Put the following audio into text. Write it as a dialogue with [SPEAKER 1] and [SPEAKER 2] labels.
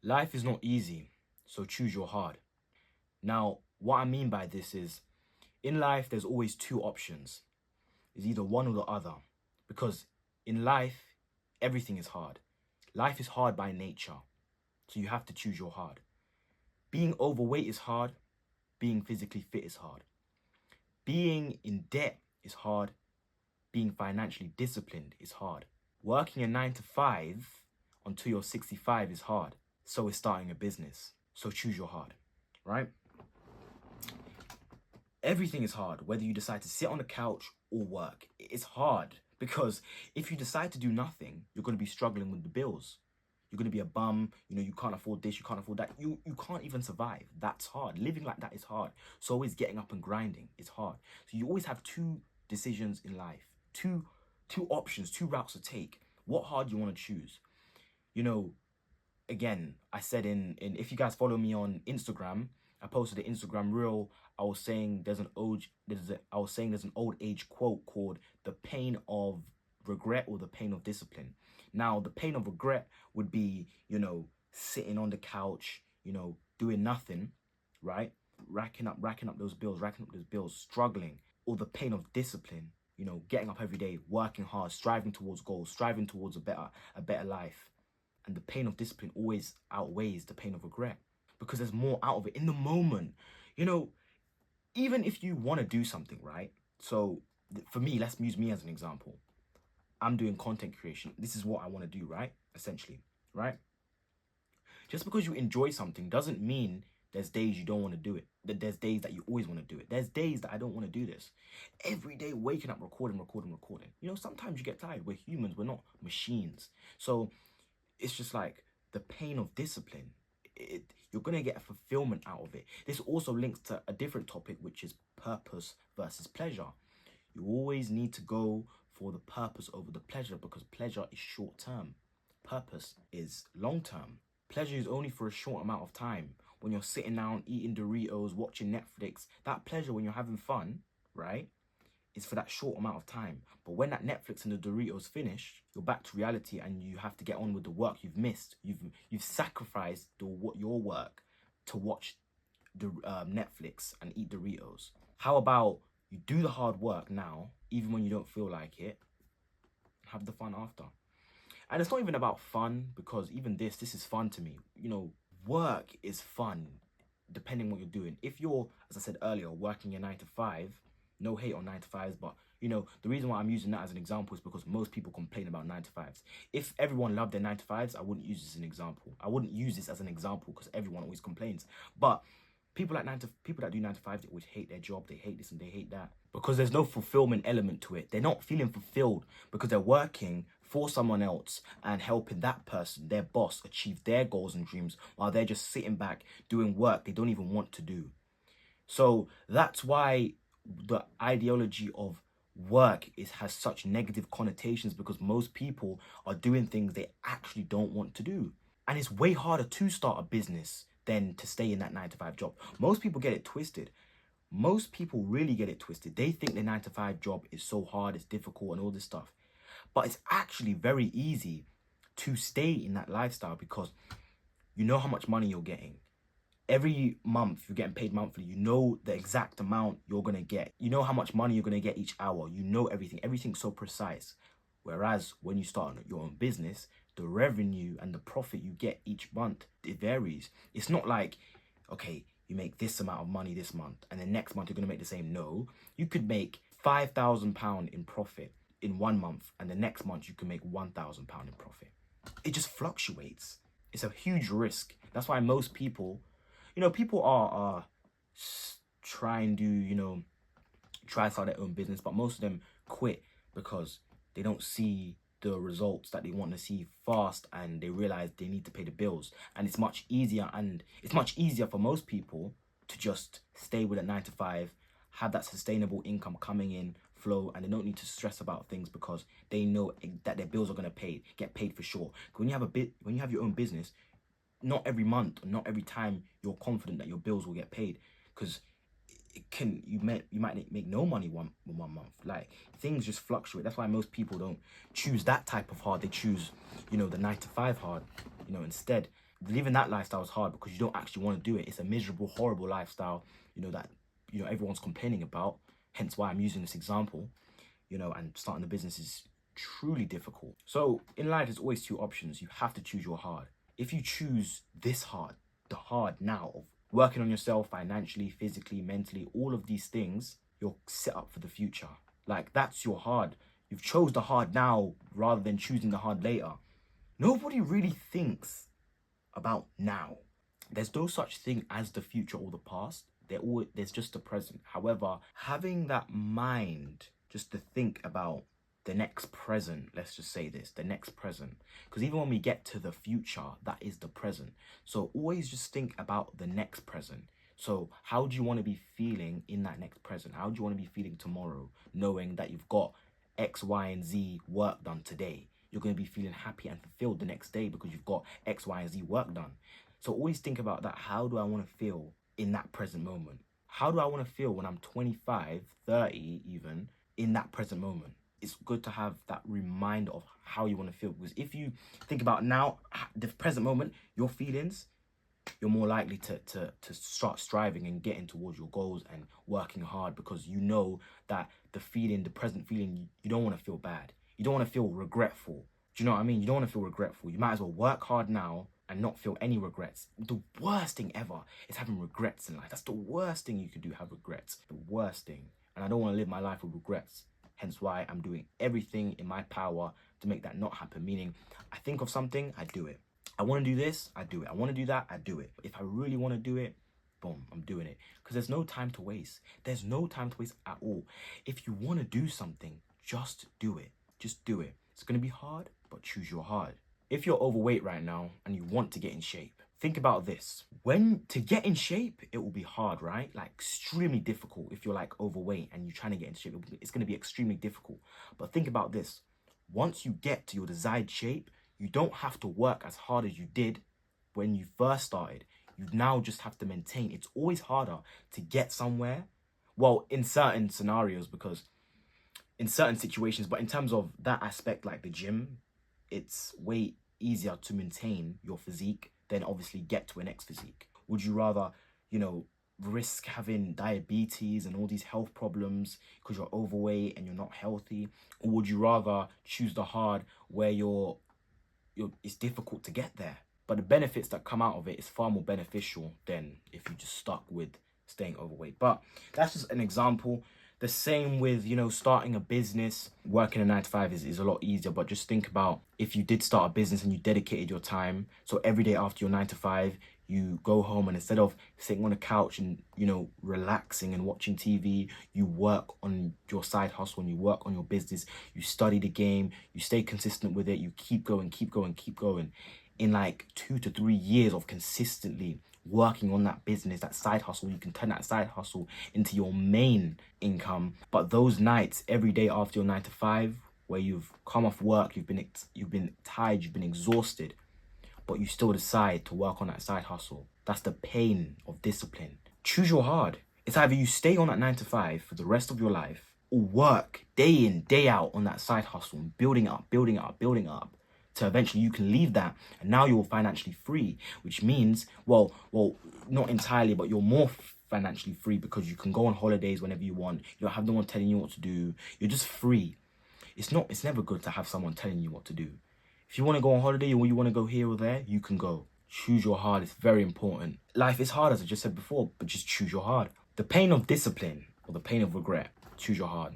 [SPEAKER 1] Life is not easy, so choose your hard. Now, what I mean by this is, in life, there's always two options. It's either one or the other. Because in life, everything is hard. Life is hard by nature, so you have to choose your hard. Being overweight is hard, being physically fit is hard. Being in debt is hard, being financially disciplined is hard. Working a 9 to 5 until you're 65 is hard. So is starting a business. So choose your hard, right? Everything is hard, whether you decide to sit on the couch or work. It's hard because if you decide to do nothing, you're going to be struggling with the bills. You're going to be a bum, you can't afford this, you can't afford that. You can't even survive. That's hard. Living like that is hard. So always getting up and grinding is hard. So you always have two decisions in life, two options, two routes to take. What hard you want to choose? Again, I said in if you guys follow me on Instagram, I posted an Instagram reel. I was saying there's an old age quote called "the pain of regret or the pain of discipline." Now, the pain of regret would be, sitting on the couch, doing nothing, right? Racking up those bills, struggling. Or the pain of discipline, getting up every day, working hard, striving towards goals, striving towards a better life. And the pain of discipline always outweighs the pain of regret because there's more out of it in the moment. Even if you want to do something, right? So for me, let's use me as an example. I'm doing content creation. This is what I want to do, right? Essentially, right? Just because you enjoy something doesn't mean there's days you don't want to do it. That there's days that you always want to do it. There's days that I don't want to do this. Every day waking up, recording. Sometimes you get tired. We're humans. We're not machines. So it's just like the pain of discipline. You're going to get a fulfillment out of it. This also links to a different topic, which is purpose versus pleasure. You always need to go for the purpose over the pleasure because pleasure is short term. Purpose is long term. Pleasure is only for a short amount of time. When you're sitting down, eating Doritos, watching Netflix, that pleasure when you're having fun, right, is for that short amount of time. But when that Netflix and the Doritos finish, you're back to reality and you have to get on with the work you've missed. You've sacrificed your work to watch the Netflix and eat Doritos. How about you do the hard work now, even when you don't feel like it, have the fun after. And it's not even about fun because even this is fun to me. Work is fun depending what you're doing. If you're, as I said earlier, working a 9 to 5, no hate on 9 to 5s, but the reason why I'm using that as an example is because most people complain about 9 to 5s. If everyone loved their 9 to 5s, I wouldn't use this as an example. I wouldn't use this as an example because everyone always complains. But people that do 9 to 5, they always hate their job, they hate this and they hate that. Because there's no fulfillment element to it. They're not feeling fulfilled because they're working for someone else and helping that person, their boss, achieve their goals and dreams while they're just sitting back doing work they don't even want to do. So that's why the ideology of work has such negative connotations because most people are doing things they actually don't want to do. And it's way harder to start a business than to stay in that 9 to 5 job. Most people get it twisted. Most people really get it twisted. They think the 9 to 5 job is so hard, it's difficult and all this stuff. But it's actually very easy to stay in that lifestyle because you know how much money you're getting. Every month, you're getting paid monthly. You know the exact amount you're going to get. You know how much money you're going to get each hour. You know everything. Everything's so precise. Whereas when you start your own business, the revenue and the profit you get each month, it varies. It's not like, okay, you make this amount of money this month and then next month you're going to make the same. No, you could make £5,000 in profit in 1 month and the next month you can make £1,000 in profit. It just fluctuates. It's a huge risk. That's why most people, people are trying to, try to start their own business, but most of them quit because they don't see the results that they want to see fast and they realize they need to pay the bills. And it's much easier for most people to just stay with a 9 to 5, have that sustainable income coming in, flow, and they don't need to stress about things because they know that their bills are going to get paid for sure. When you have your own business, not every month, not every time you're confident that your bills will get paid because you might make no money one month. Like things just fluctuate. That's why most people don't choose that type of hard. They choose, the 9 to 5 hard, instead living that lifestyle is hard because you don't actually want to do it. It's a miserable, horrible lifestyle, that, everyone's complaining about. Hence why I'm using this example, and starting a business is truly difficult. So in life, there's always two options. You have to choose your hard. If you choose this hard, the hard now of working on yourself financially, physically, mentally, all of these things, you're set up for the future. Like, that's your hard. You've chose the hard now rather than choosing the hard later. Nobody really thinks about now. There's no such thing as the future or the past. There's just the present. However, having that mind just to think about the next present, let's just say this, the next present. Because even when we get to the future, that is the present. So always just think about the next present. So how do you want to be feeling in that next present? How do you want to be feeling tomorrow, knowing that you've got X, Y, and Z work done today? You're going to be feeling happy and fulfilled the next day because you've got X, Y, and Z work done. So always think about that. How do I want to feel in that present moment? How do I want to feel when I'm 25, 30 even, in that present moment? It's good to have that reminder of how you want to feel. Because if you think about now, the present moment, your feelings, you're more likely to start striving and getting towards your goals and working hard, because you know that the present feeling, you don't want to feel bad. You don't want to feel regretful. Do you know what I mean? You don't want to feel regretful. You might as well work hard now and not feel any regrets. The worst thing ever is having regrets in life. That's the worst thing you could do, have regrets. The worst thing. And I don't want to live my life with regrets. Hence why I'm doing everything in my power to make that not happen. Meaning, I think of something, I do it. I want to do this, I do it. I want to do that, I do it. If I really want to do it, boom, I'm doing it. Because there's no time to waste. There's no time to waste at all. If you want to do something, just do it. Just do it. It's going to be hard, but choose your hard. If you're overweight right now and you want to get in shape, think about this. To get in shape, it will be hard, right? Like, extremely difficult. If you're like overweight and you're trying to get in shape, it's going to be extremely difficult. But think about this. Once you get to your desired shape, you don't have to work as hard as you did when you first started. You now just have to maintain. It's always harder to get somewhere. Well, in certain scenarios, because in certain situations, but in terms of that aspect, like the gym, it's way easier to maintain your physique than obviously get to an next physique. Would you rather, risk having diabetes and all these health problems because you're overweight and you're not healthy? Or would you rather choose the hard where it's difficult to get there, but the benefits that come out of it is far more beneficial than if you just stuck with staying overweight? But that's just an example. The same with, starting a business. Working a 9 to 5 is a lot easier, but just think about if you did start a business and you dedicated your time. So every day after your 9 to 5, you go home and instead of sitting on the couch and, relaxing and watching TV, you work on your side hustle and you work on your business. You study the game, you stay consistent with it, you keep going. In like 2 to 3 years of consistently working on that business, that side hustle, you can turn that side hustle into your main income. But those nights, every day after your 9 to 5, where you've come off work, you've been tired, you've been exhausted, but you still decide to work on that side hustle. That's the pain of discipline. Choose your hard. It's either you stay on that 9 to 5 for the rest of your life, or work day in, day out on that side hustle and building up, so eventually you can leave that and now you're financially free, which means, well, not entirely, but you're more financially free because you can go on holidays whenever you want. You don't have no one telling you what to do. You're just free. It's never good to have someone telling you what to do. If you want to go on holiday or you want to go here or there, you can go. Choose your hard. It's very important. Life is hard, as I just said before, but just choose your hard. The pain of discipline or the pain of regret, choose your hard.